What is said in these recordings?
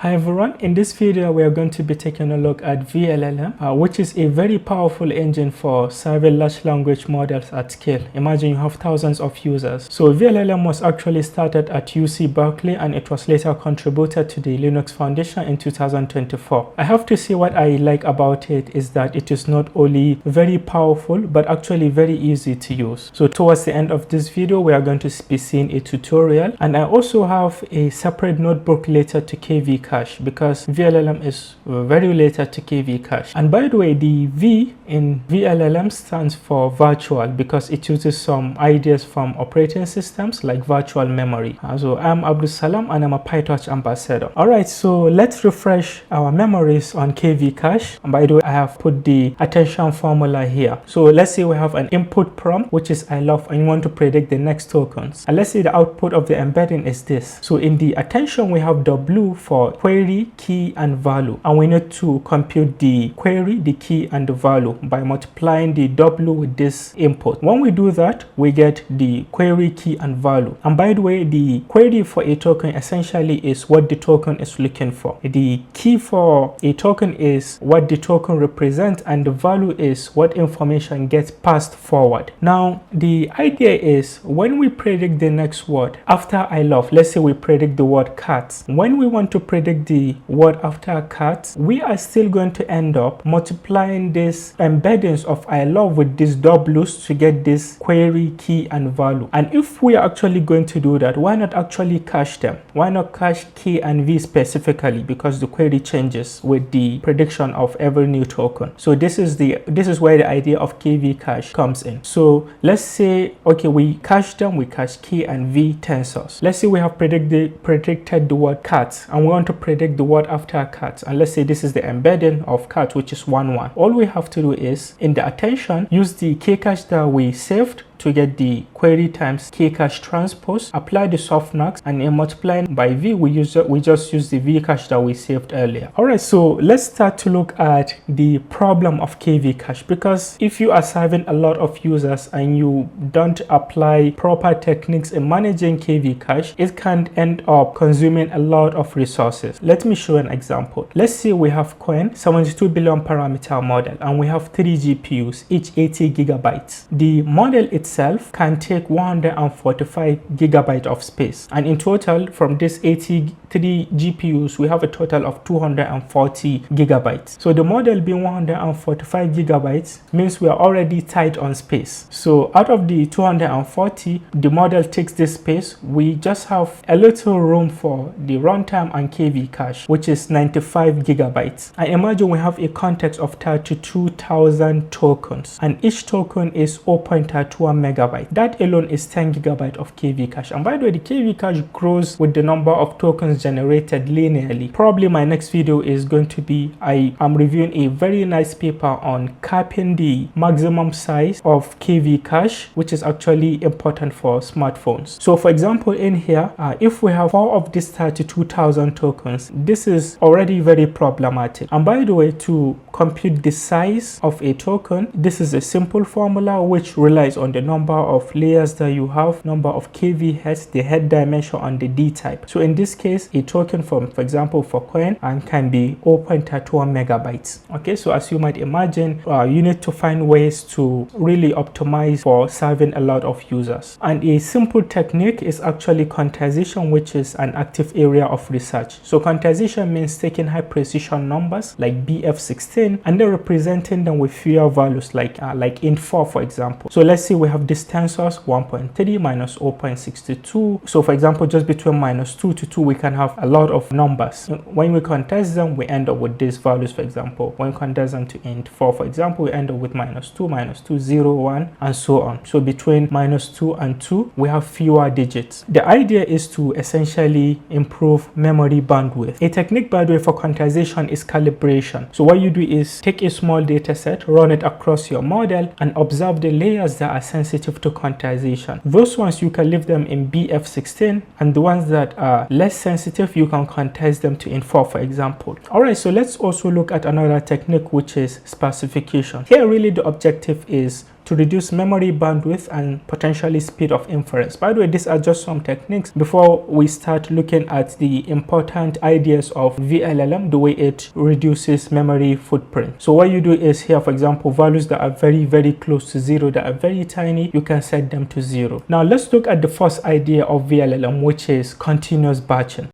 Hi everyone, in this video we are going to be taking a look at vLLM, which is a very powerful engine for serving large language models at scale. Imagine you have thousands of users. So vLLM was actually started at UC Berkeley and it was later contributed to the Linux Foundation in 2024. I have to say what I like about it is that it is not only very powerful but actually very easy to use. So towards the end of this video we are going to be seeing a tutorial, and I also have a separate notebook related to KV Cache because vLLM is very related to KV Cache. And by the way, the V in vLLM stands for virtual because it uses some ideas from operating systems like virtual memory. So I'm Abdul Salam and I'm a PyTorch ambassador. Alright, so let's refresh our memories on KV Cache. And by the way, I have put the attention formula here. So let's say we have an input prompt, which is I love, and you want to predict the next tokens. And let's say the output of the embedding is this. So in the attention, we have W for query, key, and value. And we need to compute the query, the key, and the value by multiplying the W with this input. When we do that, we get the query, key, and value. And by the way, the query for a token essentially is what the token is looking for. The key for a token is what the token represents, and the value is what information gets passed forward. Now, the idea is when we predict the next word after I love, let's say we predict the word cat. When we want to predict the word after cat, we are still going to end up multiplying this embeddings of I love with these W's to get this query, key, and value. And if we are actually going to do that, why not actually cache them? Why not cache key and V specifically? Because the query changes with the prediction of every new token. So this is where the idea of KV cache comes in. So let's say, okay, we cache them, we cache key and V tensors. Let's say we have predicted the word cat and we want to predict the word after cat, and let's say this is the embedding of cat, which is 1 1. All we have to do is in the attention use the kcache that we saved to get the query times kcache transpose, apply the softmax, and in multiplying by V we just use the vcache that we saved earlier. Alright, so let's start to look at the problem of KV cache, because if you are serving a lot of users and you don't apply proper techniques in managing KV cache, it can end up consuming a lot of resources. Let me show an example. Let's say we have Coin 72 billion parameter model and we have 3 GPUs, each 80 gigabytes. The model itself can take 145 gigabytes of space, and in total from this 83 GPUs we have a total of 240 gigabytes. So the model being 145 gigabytes means we are already tight on space. So out of the 240, the model takes this space. We just have a little room for the runtime and KV cache, which is 95 gigabytes. I imagine we have a context of 32,000 tokens, and each token is 0.31 megabyte. That alone is 10 gigabyte of KV cache. And by the way, the KV cache grows with the number of tokens generated linearly. Probably my next video is going to be I am reviewing a very nice paper on capping the maximum size of KV cache, which is actually important for smartphones. So for example, in here, if we have 4 of these 32,000 tokens, this is already very problematic. And by the way, to compute the size of a token, this is a simple formula which relies on the number of layers that you have, number of KV heads, the head dimension, and the D type. So in this case, a token for example for Coin and can be 0.31 megabytes. Okay, so as you might imagine, you need to find ways to really optimize for serving a lot of users. And a simple technique is actually quantization, which is an active area of research. So quantization means taking high precision numbers like BF16 and then representing them with fewer values like int 4, for example. So let's say we have this tensors 1.3 minus 0.62. So for example, just between -2 to 2 we can have a lot of numbers. When we quantize them, we end up with these values. For example, when we quantize them to int 4, for example, we end up with -2, 0, 1, and so on. So between -2 and 2 we have fewer digits. The idea is to essentially improve memory bandwidth. A technique, by the way, for quantization is calibration. So what you do is take a small data set, run it across your model, and observe the layers that are sensitive to quantization. Those ones you can leave them in BF16, and the ones that are less sensitive you can quantize them to int 4, for example. Alright, so let's also look at another technique, which is sparsification. Here really the objective is to to reduce memory bandwidth and potentially speed of inference. By the way, these are just some techniques before we start looking at the important ideas of vLLM, the way it reduces memory footprint. So what you do is here, for example, values that are very close to 0, that are very tiny, you can set them to 0. Now let's look at the first idea of vLLM, which is continuous batching.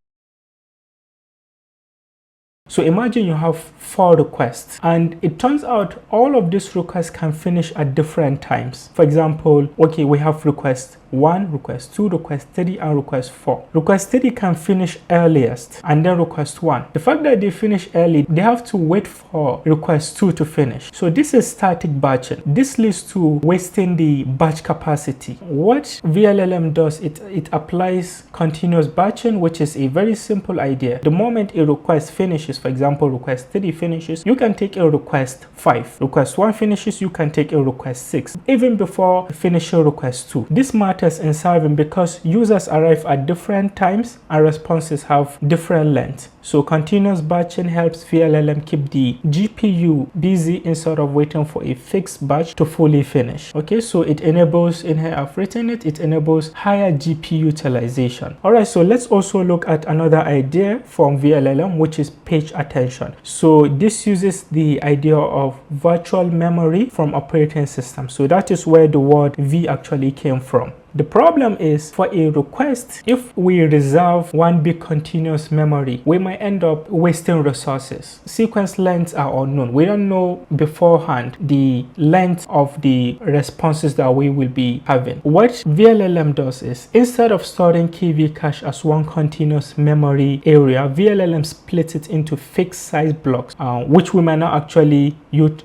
So imagine you have 4 requests, and it turns out all of these requests can finish at different times. For example, okay, we have request 1, request 2, request 3, and request 4. Request 3 can finish earliest, and then request 1. The fact that they finish early, they have to wait for request 2 to finish. So this is static batching. This leads to wasting the batch capacity. What vLLM does, it applies continuous batching, which is a very simple idea. The moment a request finishes, for example, request 3 finishes, you can take a request 5. Request 1 finishes, you can take a request 6, even before finishing request 2. This matters in serving because users arrive at different times and responses have different lengths. So continuous batching helps vLLM keep the GPU busy instead of waiting for a fixed batch to fully finish. Okay, so it enables, in here I've written it, it enables higher GPU utilization. Alright, so let's also look at another idea from vLLM, which is page attention. So this uses the idea of virtual memory from operating system. So that is where the word V actually came from. The problem is, for a request, if we reserve one big continuous memory, we might end up wasting resources. Sequence lengths are unknown. We don't know beforehand the length of the responses that we will be having. What vLLM does is, instead of storing KV cache as one continuous memory area, vLLM splits it into fixed size blocks, which we might not actually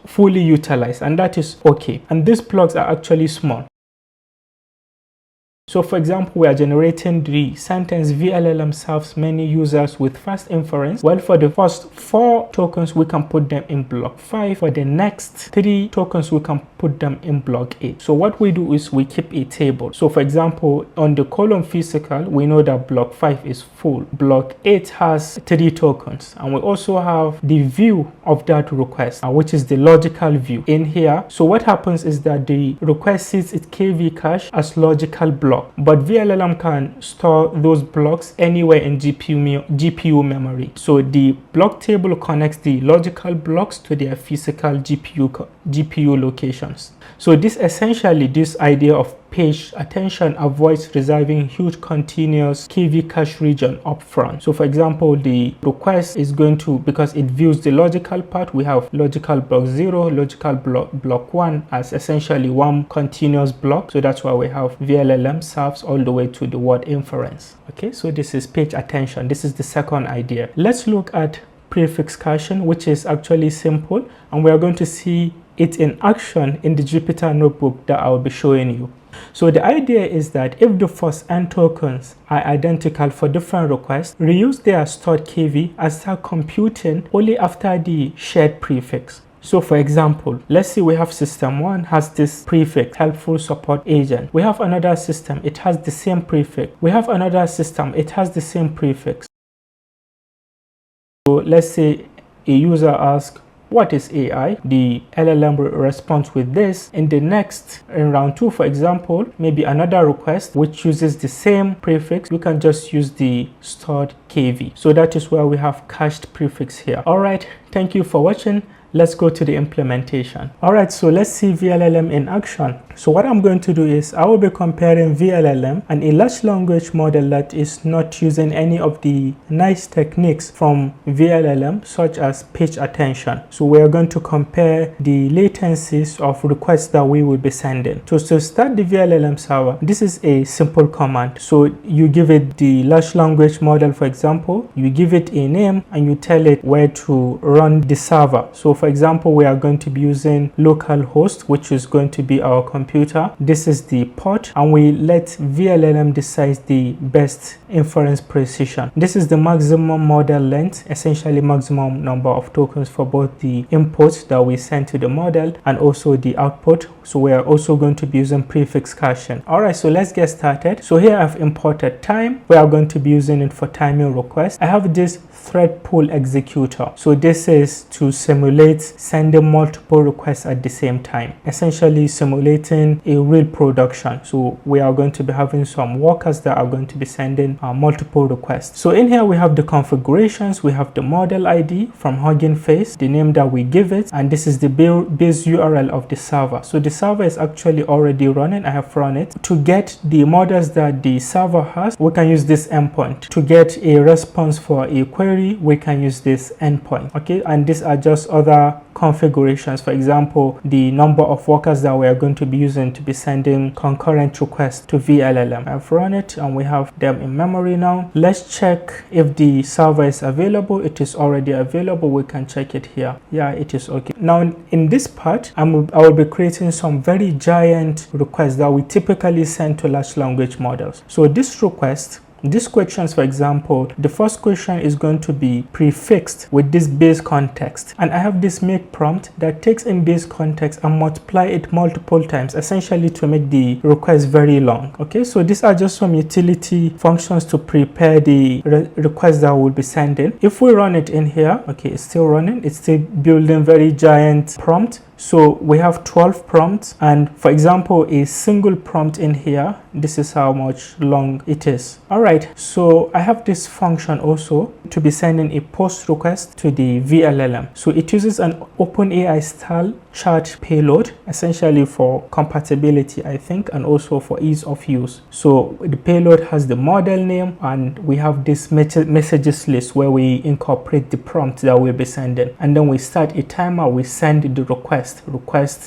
fully utilize, and that is okay. And these blocks are actually small. So for example, we are generating the sentence vLLM serves many users with fast inference. Well, for the first 4 tokens, we can put them in block 5. For the next 3 tokens, we can put them in block 8. So what we do is we keep a table. So for example, on the column physical, we know that block 5 is full. Block 8 has 3 tokens. And we also have the view of that request, which is the logical view in here. So what happens is that the request sees its KV cache as logical block, but vLLM can store those blocks anywhere in GPU memory. So the block table connects the logical blocks to their physical GPU locations. So this idea of page attention avoids reserving huge continuous KV cache region up front. So for example, the request is going to, because it views the logical part, we have logical block 0, logical block 1 as essentially one continuous block. So that's why we have vLLM serves all the way to the word inference. Okay, so this is page attention. This is the second idea. Let's look at prefix caching, which is actually simple, and we are going to see it in action in the Jupyter notebook that I will be showing you. So the idea is that if the first n tokens are identical for different requests, reuse their stored KV and start computing only after the shared prefix. So for example, let's say we have system 1 has this prefix, helpful support agent. We have another system, it has the same prefix. We have another system, it has the same prefix. So let's say a user asks, what is AI? The LLM responds with this. In round 2, for example, maybe another request which uses the same prefix, we can just use the stored KV. So that is where we have cached prefix here. All right, thank you for watching. Let's go to the implementation. All right, so let's see vLLM in action. So what I'm going to do is I will be comparing vLLM and a large language model that is not using any of the nice techniques from vLLM, such as page attention. So we are going to compare the latencies of requests that we will be sending. So to start the vLLM server, this is a simple command. So you give it the large language model, for example, you give it a name and you tell it where to run the server. So for example, we are going to be using localhost, which is going to be our computer. This is the port, and we let vLLM decide the best inference precision. This is the maximum model length, essentially maximum number of tokens for both the inputs that we send to the model and also the output. So we are also going to be using prefix caching. All right, so let's get started. So here I've imported time. We are going to be using it for timing requests. I have this thread pool executor. So this is to simulate simulate sending multiple requests at the same time, essentially simulating a real production. So we are going to be having some workers that are going to be sending multiple requests. So in here we have the configurations, we have the model ID from Hugging Face, the name that we give it, and this is the base URL of the server. So the server is actually already running. I have run it. To get the models that the server has, we can use this endpoint. To get a response for a query, we can use this endpoint. Okay, and these are just other configurations. For example, the number of workers that we are going to be using to be sending concurrent requests to vLLM. I've run it and we have them in memory now. Let's check if the server is available. It is already available. We can check it here. Yeah, it is okay. Now in this part, I will be creating some very giant requests that we typically send to large language models. So this request, these questions, for example, the first question is going to be prefixed with this base context, and I have this make prompt that takes in base context and multiply it multiple times, essentially to make the request very long. Okay, so these are just some utility functions to prepare the request that we'll be sending. If we run it in here, okay, it's still running, it's still building very giant prompt. So we have 12 prompts, and for example, a single prompt in here, this is how much long it is. All right, so I have this function also to be sending a post request to the vLLM. So it uses an OpenAI style chat payload, essentially for compatibility, I think, and also for ease of use. So the payload has the model name, and we have this messages list where we incorporate the prompt that we'll be sending, and then we start a timer. We send the request.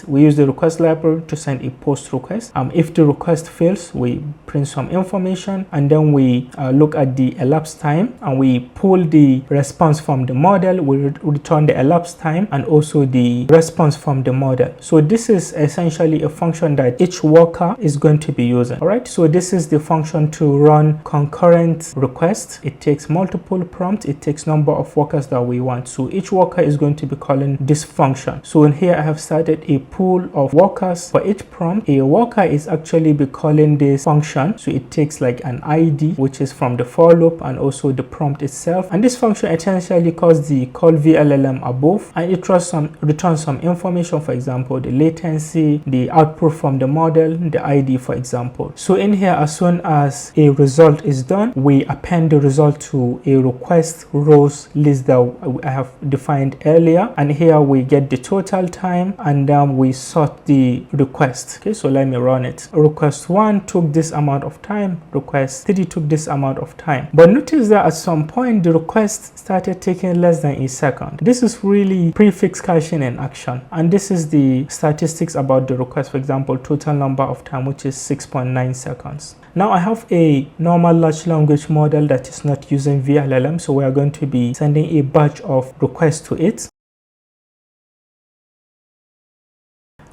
We use the request library to send a post request. If the request fails, we print some information, and then we look at the elapsed time, and we pull the response from the model. We return the elapsed time and also the response from the model. So this is essentially a function that each worker is going to be using. All right, so this is the function to run concurrent requests. It takes multiple prompts, it takes number of workers that we want. So each worker is going to be calling this function. So in here I have started a pool of workers. For each prompt, a worker is actually be calling this function. So it takes like an ID, which is from the for loop, and also the prompt itself. And this function essentially calls the call vLLM above, and it returns some information, for example, the latency, the output from the model, the ID, for example. So in here, as soon as a result is done, we append the result to a request rows list that I have defined earlier, and here we get the total time, and then we sort the request. Okay, so let me run it. Request 1 took this amount of time, request 3 took this amount of time, but notice that at some point the request started taking less than a second. This is really prefix caching in action, and this is the statistics about the request. For example, total number of time, which is 6.9 seconds. Now I have a normal large language model that is not using vLLM, so we are going to be sending a batch of requests to it.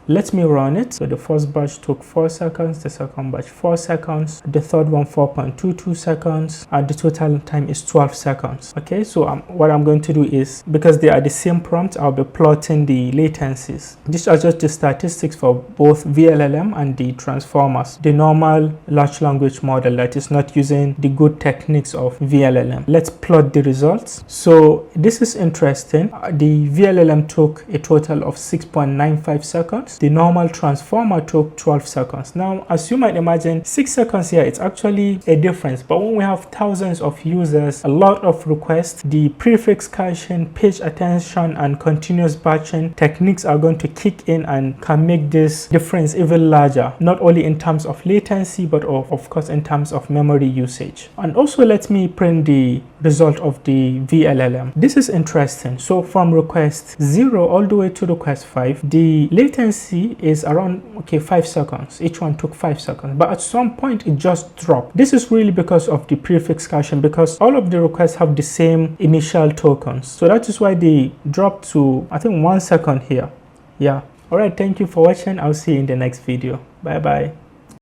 Let me run it. So the first batch took 4 seconds, the second batch 4 seconds, the third one 4.22 seconds, and the total time is 12 seconds. Okay, so what I'm going to do is, because they are the same prompt, I'll be plotting the latencies. These are just the statistics for both vLLM and the transformers, the normal large language model that is not using the good techniques of vLLM. Let's plot the results. So this is interesting. The vLLM took a total of 6.95 seconds. The normal transformer took 12 seconds. Now, as you might imagine, 6 seconds here, it's actually a difference. But when we have thousands of users, a lot of requests, the prefix caching, page attention, and continuous batching techniques are going to kick in and can make this difference even larger, not only in terms of latency, but of course in terms of memory usage. And also, let me print the result of the vLLM. This is interesting. So from request 0 all the way to request 5, the latency is around 5 seconds. Each one took 5 seconds, but at some point it just dropped. This is really because of the prefix caching, because all of the requests have the same initial tokens. So that is why they dropped to, I think, 1 second here. Yeah. All right, thank you for watching. I'll see you in the next video. Bye bye.